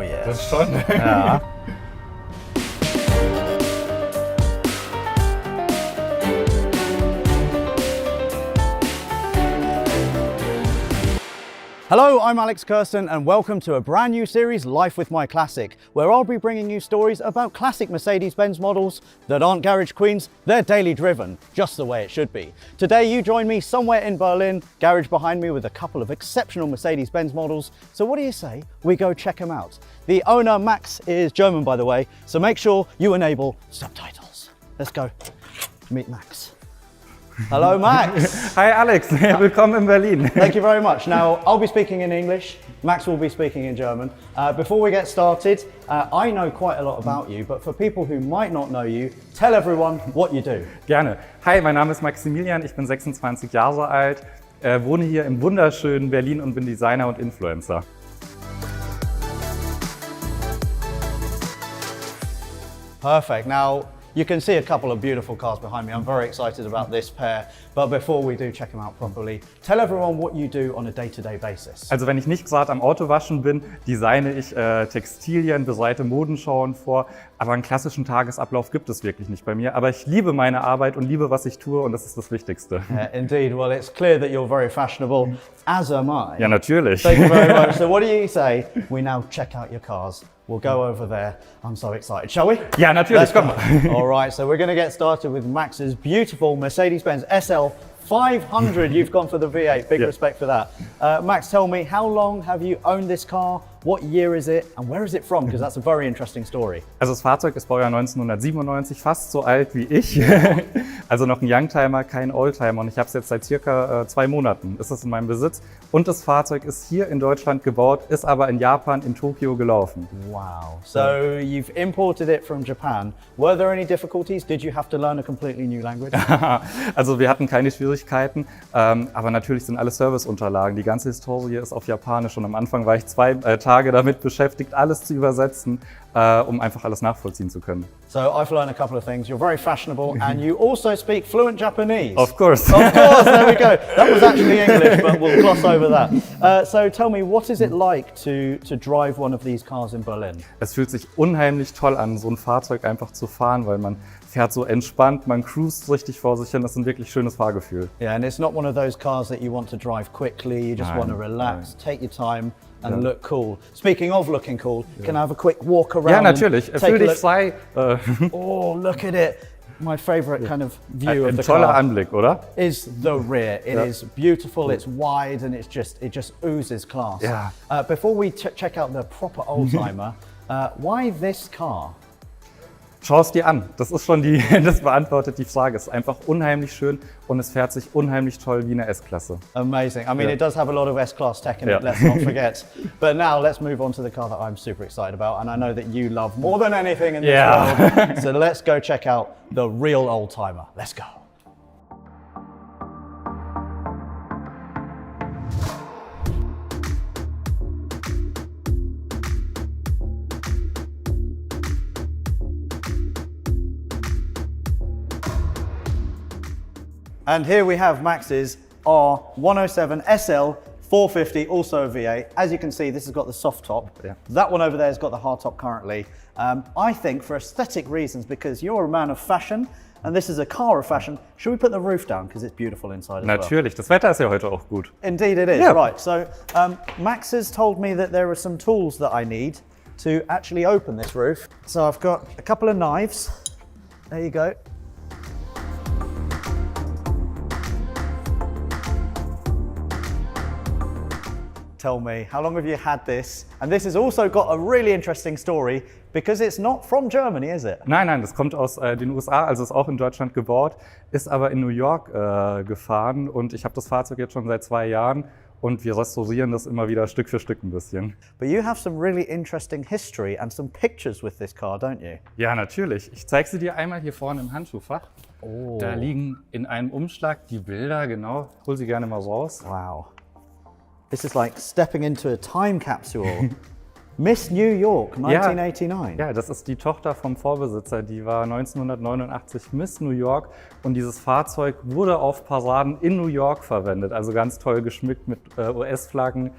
Oh yeah. Das schon. Ja. Hello, I'm Alex Kersten and welcome to a brand new series, Life with My Classic, where I'll be bringing you stories about classic Mercedes-Benz models that aren't garage queens, they're daily driven, just the way it should be. Today you join me somewhere in Berlin, garage behind me with a couple of exceptional Mercedes-Benz models. So what do you say we go check them out? The owner, Max, is German by the way, so make sure you enable subtitles. Let's go meet Max. Hello, Max. Hi, Alex. Willkommen in Berlin. Thank you very much. Now, I'll be speaking in English. Max will be speaking in German. Before we get started, I know quite a lot about you, but for people who might not know you, tell everyone what you do. Gerne. Hi, mein Name ist Maximilian, ich bin 26 Jahre alt, wohne hier im wunderschönen Berlin und bin Designer und Influencer. Perfect. Now, you can see a couple of beautiful cars behind me. I'm very excited about this pair. But before we do check them out properly, tell everyone what you do on a day-to-day basis. Also wenn ich nicht gerade am Autowaschen bin, designe ich Textilien, bereite Modenschauen vor. Aber einen klassischen Tagesablauf gibt es wirklich nicht bei mir. Aber ich liebe meine Arbeit und liebe, was ich tue und das ist das Wichtigste. Indeed. Well, it's clear that you're very fashionable, as am I. Ja, natürlich. Thank you very much. So what do you say we now check out your cars? We'll go over there. I'm so excited. Shall we? Ja, natürlich. Komm mal. All right, so we're going to get started with Max's beautiful Mercedes-Benz SL 500. You've gone for the V8. Big respect for that. Max, tell me, how long have you owned this car? What year is it and where is it from? Because that's a very interesting story. Also das Fahrzeug ist Baujahr 1997, fast so alt wie ich. Also noch ein Youngtimer, kein Oldtimer. Und ich habe es jetzt seit circa 2 Monaten. Ist es in meinem Besitz. Und das Fahrzeug ist hier in Deutschland gebaut, ist aber in Japan, in Tokio gelaufen. Wow. So you've imported it from Japan. Were there any difficulties? Did you have to learn a completely new language? Also wir hatten keine Schwierigkeiten, aber natürlich sind alle Serviceunterlagen. Die ganze Historie ist auf Japanisch und am Anfang war ich 2 Tage damit beschäftigt, alles zu übersetzen, um einfach alles nachvollziehen zu können. So I've learned a couple of things. You're very fashionable and you also speak fluent Japanese. Of course. Of course, there we go. That was actually English, but we'll gloss over that. So tell me, what is it like to drive one of these cars in Berlin? Es fühlt sich unheimlich toll an, so ein Fahrzeug einfach zu fahren, weil man fährt so entspannt, man cruist richtig vor sich hin. Das ist ein wirklich schönes Fahrgefühl. Yeah, and it's not one of those cars that you want to drive quickly. You just want to relax, take your time and look cool. Speaking of looking cool, can I have a quick walk around? Ja, natürlich. Fühl dich frei. Oh, look at it. My favorite kind of view of the car. Ein toller Anblick, oder? Is the rear. It is beautiful, it's wide and it just oozes class. Yeah. Before we check out the proper oldtimer, why this car? Schau es dir an. Das ist schon das beantwortet die Frage. Es ist einfach unheimlich schön und es fährt sich unheimlich toll wie eine S-Klasse. Amazing. I mean, it does have a lot of S-Class tech in it, let's not forget. But now let's move on to the car that I'm super excited about. And I know that you love more than anything in this world. So let's go check out the real oldtimer. Let's go. And here we have Max's R107 SL 450, also a V8. As you can see, this has got the soft top. Yeah. That one over there has got the hard top currently. I think for aesthetic reasons, because you're a man of fashion, and this is a car of fashion, should we put the roof down because it's beautiful inside as Natürlich, das Wetter ist ja heute auch gut. Indeed it is, right. So Max has told me that there are some tools that I need to actually open this roof. So I've got a couple of knives. There you go. Tell me, how long have you had this? And this has also got a really interesting story because it's not from Germany, is it? Nein, das kommt aus den USA, also ist auch in Deutschland gebaut, ist aber in New York gefahren und ich habe das Fahrzeug jetzt schon seit 2 Jahren und wir restaurieren das immer wieder Stück für Stück ein bisschen. But you have some really interesting history and some pictures with this car, don't you? Ja, natürlich. Ich zeige sie dir einmal hier vorne im Handschuhfach. Oh. Da liegen in einem Umschlag die Bilder, genau. Hol sie gerne mal raus. Wow. This is like stepping into a time capsule. Miss New York, 1989. Ja, das ist die Tochter vom Vorbesitzer. Die war 1989 Miss New York und dieses Fahrzeug wurde auf Paraden in New York verwendet. Also ganz toll geschmückt mit US-Flaggen.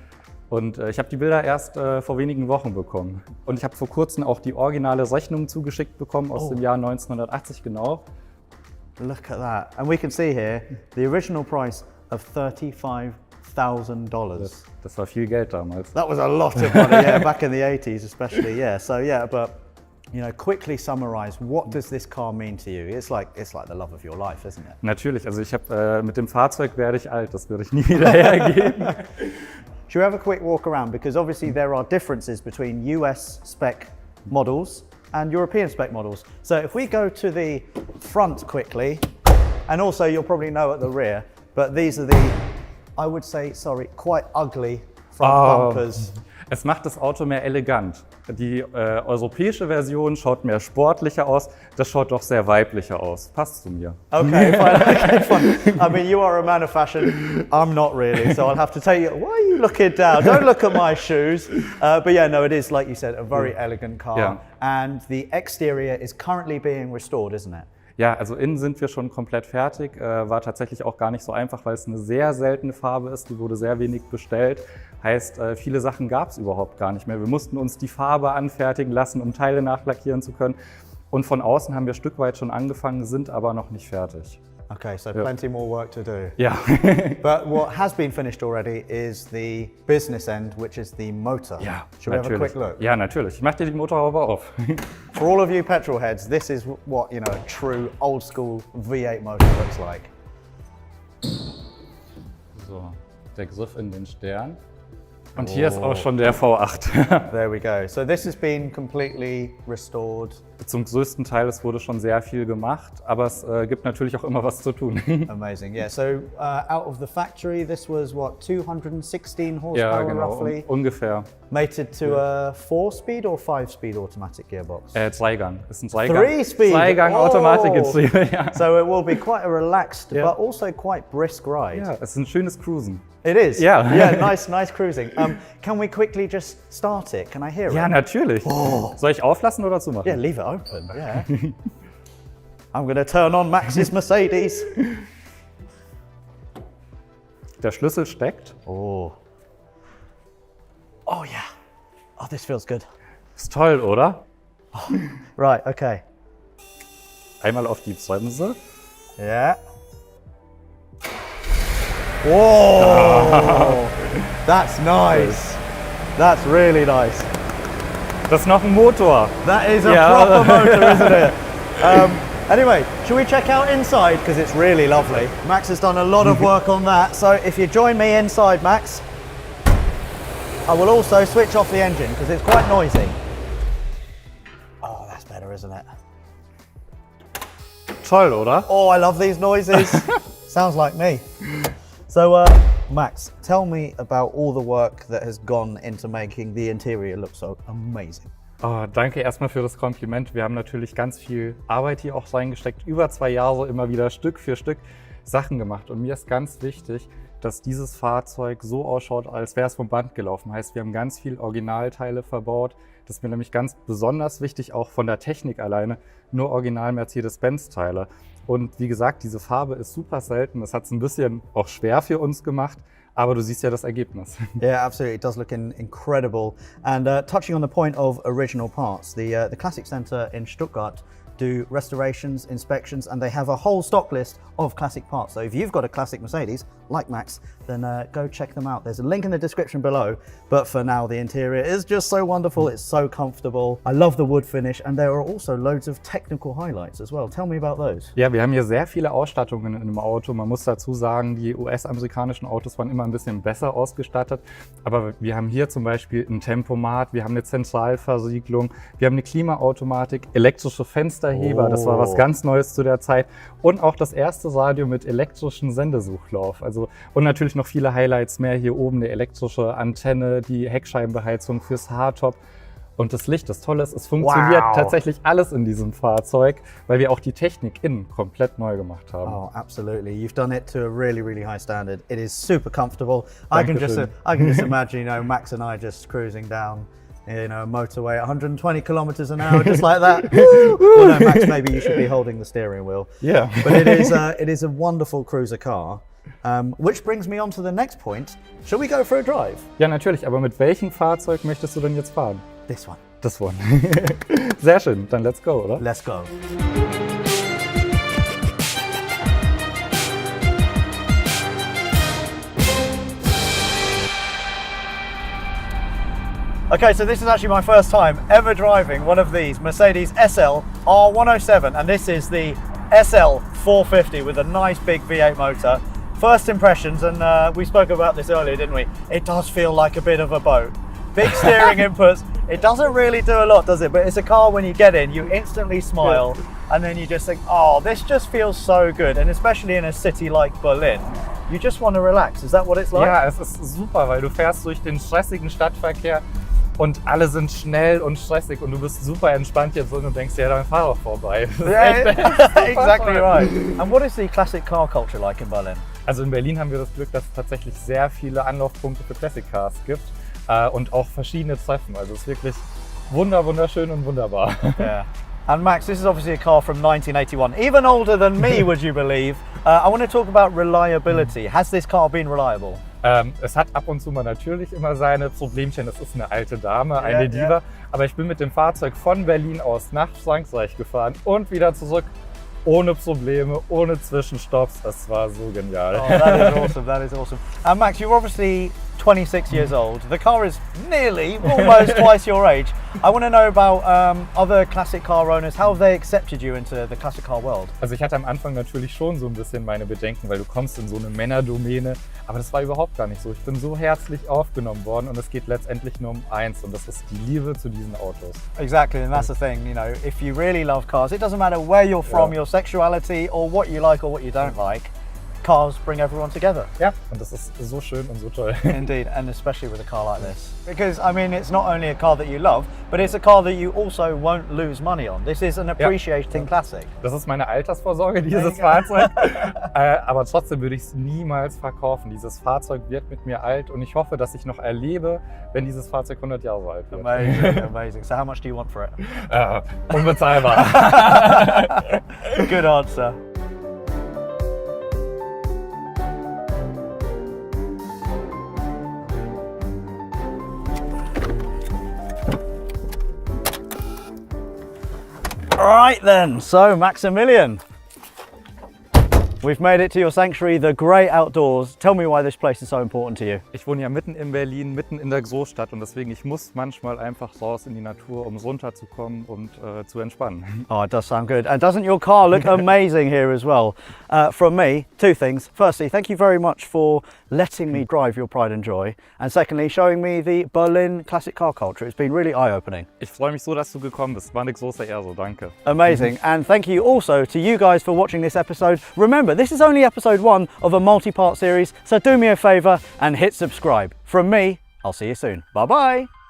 Und ich habe die Bilder erst vor wenigen Wochen bekommen. Und ich habe vor kurzem auch die originale Rechnung zugeschickt bekommen aus dem Jahr 1980 genau. Look at that. And we can see here the original price of $35,000. Das war viel Geld damals. That was a lot of money, yeah, back in the 80s especially, yeah. So yeah, but you know, quickly summarize, what does this car mean to you? It's like the love of your life, isn't it? Natürlich, also ich habe mit dem Fahrzeug werde ich alt, das würde ich nie wieder hergeben. Should we have a quick walk around? Because obviously there are differences between US spec models and European spec models. So if we go to the front quickly, and also you'll probably know at the rear, but these are the, I would say, sorry, quite ugly front bumpers. Es macht das Auto mehr elegant. Die europäische Version schaut mehr sportlicher aus, das schaut doch sehr weiblicher aus. Passt zu mir. Okay, fine, okay, fine. I mean, you are a man of fashion, I'm not really, so I'll have to tell you, why are you looking down? Don't look at my shoes. But yeah, no, it is, like you said, a very elegant car. Yeah. And the exterior is currently being restored, isn't it? Ja, also innen sind wir schon komplett fertig. War tatsächlich auch gar nicht so einfach, weil es eine sehr seltene Farbe ist. Die wurde sehr wenig bestellt. Heißt, viele Sachen gab es überhaupt gar nicht mehr. Wir mussten uns die Farbe anfertigen lassen, um Teile nachlackieren zu können. Und von außen haben wir ein Stück weit schon angefangen, sind aber noch nicht fertig. Okay, so plenty more work to do. Ja. But what has been finished already is the business end, which is the motor. Ja, Should we have a quick look? Ja, natürlich. Ich mache dir die Motorhaube auf. For all of you petrol heads, this is what, you know, a true old school V8 motor looks like. So, der Griff in den Stern. Und hier ist auch schon der V8. There we go. So this has been completely restored. Zum größten Teil, es wurde schon sehr viel gemacht, aber es gibt natürlich auch immer was zu tun. Amazing, yeah. So out of the factory, this was what, 216 horsepower Ja, genau, roughly? ungefähr. Mated to a 4-speed or 5-speed automatic gearbox? Zweigang. Ist ein Zweigang. 3-speed? Zweigang Automatikgetriebe, ja. So it will be quite a relaxed, Yeah. but also quite brisk ride. Ja, es ist ein schönes Cruisen. It is? Yeah. Yeah, nice cruising. Can we quickly just start it? Can I hear Ja, it? natürlich. Soll ich auflassen oder zumachen? Yeah, leave it open, yeah. I'm going to turn on Max's Mercedes. Der Schlüssel steckt. Oh. Oh yeah. Oh, this feels good. Ist toll, oder? Right, okay. Einmal auf die Bremse. Yeah. Whoa! That's nice. That's really nice. Das ist noch ein Motor. That is a Yeah. proper motor, isn't it? Anyway, shall we check out inside? Because it's really lovely. Max has done a lot of work on that. So if you join me inside, Max, I will also switch off the engine because it's quite noisy. Oh, that's better, isn't it? Toll, oder? Oh, I love these noises. Sounds like me. So, Max, tell me about all the work that has gone into making the interior look so amazing. Oh, danke erstmal für das Kompliment. Wir haben natürlich ganz viel Arbeit hier auch reingesteckt. Über 2 Jahre immer wieder Stück für Stück Sachen gemacht. Und mir ist ganz wichtig, dass dieses Fahrzeug so ausschaut, als wäre es vom Band gelaufen. Heißt, wir haben ganz viel Originalteile verbaut. Das ist mir nämlich ganz besonders wichtig, auch von der Technik alleine. Nur Original Mercedes-Benz-Teile. Und wie gesagt, diese Farbe ist super selten. Das hat es ein bisschen auch schwer für uns gemacht. Aber du siehst ja das Ergebnis. Yeah, absolutely. It does look incredible. And touching on the point of original parts, the Classic Center in Stuttgart do restorations, inspections, and they have a whole stock list of classic parts. So if you've got a classic Mercedes, like Max, then go check them out. There's a link in the description below. But for now, the interior is just so wonderful. It's so comfortable. I love the wood finish, and there are also loads of technical highlights as well. Tell me about those. Ja, wir haben hier sehr viele Ausstattungen in einem Auto. Man muss dazu sagen, die US-amerikanischen Autos waren immer ein bisschen besser ausgestattet. Aber wir haben hier zum Beispiel ein Tempomat, wir haben eine Zentralversiegelung, wir haben eine Klimaautomatik, elektrische Fensterheber, das war was ganz Neues zu der Zeit. Und auch das erste Radio mit elektrischen Sendesuchlauf. Und natürlich noch viele Highlights mehr. Hier oben eine elektrische Antenne, die Heckscheibenbeheizung fürs Hardtop. Und das Licht, das Tolle ist, es funktioniert tatsächlich alles in diesem Fahrzeug, weil wir auch die Technik innen komplett neu gemacht haben. Oh, absolutely. You've done it to a really, really high standard. It is super comfortable. I can just imagine, Max and I just cruising down, motorway at 120 kilometers an hour, just like that. Well, no, Max, maybe you should be holding the steering wheel. Yeah. But it is a wonderful cruiser car. Which brings me on to the next point. Shall we go for a drive? Ja, natürlich, aber mit welchem Fahrzeug möchtest du denn jetzt fahren? This one. Das one. Sehr schön, dann let's go, oder? Let's go. Okay, so this is actually my first time ever driving one of these Mercedes SL R107, and this is the SL 450 with a nice big V8 motor. First impressions, and we spoke about this earlier, didn't we? It does feel like a bit of a boat. Big steering inputs. It doesn't really do a lot, does it? But it's a car when you get in, you instantly smile, and then you just think, oh, this just feels so good. And especially in a city like Berlin, you just want to relax. Is that what it's like? Ja, es ist super, weil du fährst durch den stressigen Stadtverkehr und alle sind schnell und stressig und du bist super entspannt jetzt und denkst, ja, dann fahr doch vorbei. Yeah, exactly right. And what is the classic car culture like in Berlin? Also in Berlin haben wir das Glück, dass es tatsächlich sehr viele Anlaufpunkte für Classic Cars gibt und auch verschiedene Treffen. Also es ist wirklich wunderschön und wunderbar. Yeah. And Max, this is obviously a car from 1981, even older than me, would you believe? I want to talk about reliability. Has this car been reliable? Es hat ab und zu mal natürlich immer seine Problemchen. Es ist eine alte Dame, eine Diva. Aber ich bin mit dem Fahrzeug von Berlin aus nach Frankreich gefahren und wieder zurück. Ohne Probleme, ohne Zwischenstopps. Das war so genial. Oh, that is awesome, that is awesome. And Max, you're obviously 26 years old. The car is nearly, almost twice your age. I want to know about other classic car owners. How have they accepted you into the classic car world? Also ich hatte am Anfang natürlich schon so ein bisschen meine Bedenken, weil du kommst in so eine Männerdomäne. Aber das war überhaupt gar nicht so. Ich bin so herzlich aufgenommen worden und es geht letztendlich nur um eins und das ist die Liebe zu diesen Autos. Exactly, and that's the thing, you know, if you really love cars, it doesn't matter where you're from, your sexuality or what you like or what you don't like, cars bring everyone together. Ja, und das ist so schön und so toll. Indeed, and especially with a car like this. Because, I mean, it's not only a car that you love, but it's a car that you also won't lose money on. This is an appreciating classic. Das ist meine Altersvorsorge, dieses Fahrzeug. Aber trotzdem würde ich es niemals verkaufen. Dieses Fahrzeug wird mit mir alt und ich hoffe, dass ich noch erlebe, wenn dieses Fahrzeug 100 Jahre alt wird. Amazing, amazing. So how much do you want for it? Unbezahlbar. Good answer. Right then, so Maximilian, we've made it to your sanctuary, the great outdoors. Tell me why this place is so important to you. Ich wohne ja mitten in Berlin, mitten in der Großstadt und deswegen ich muss manchmal einfach raus in die Natur, um runterzukommen und zu entspannen. Oh, it does sound good. And doesn't your car look amazing here as well? From me, two things. Firstly, thank you very much for letting me drive your pride and joy. And secondly, showing me the Berlin classic car culture. It's been really eye-opening. Ich freue mich so, dass du gekommen bist. War eine große Ehre, danke. Amazing. And thank you also to you guys for watching this episode. Remember, this is only episode 1 of a multi-part series, so do me a favour and hit subscribe. From me, I'll see you soon. Bye-bye.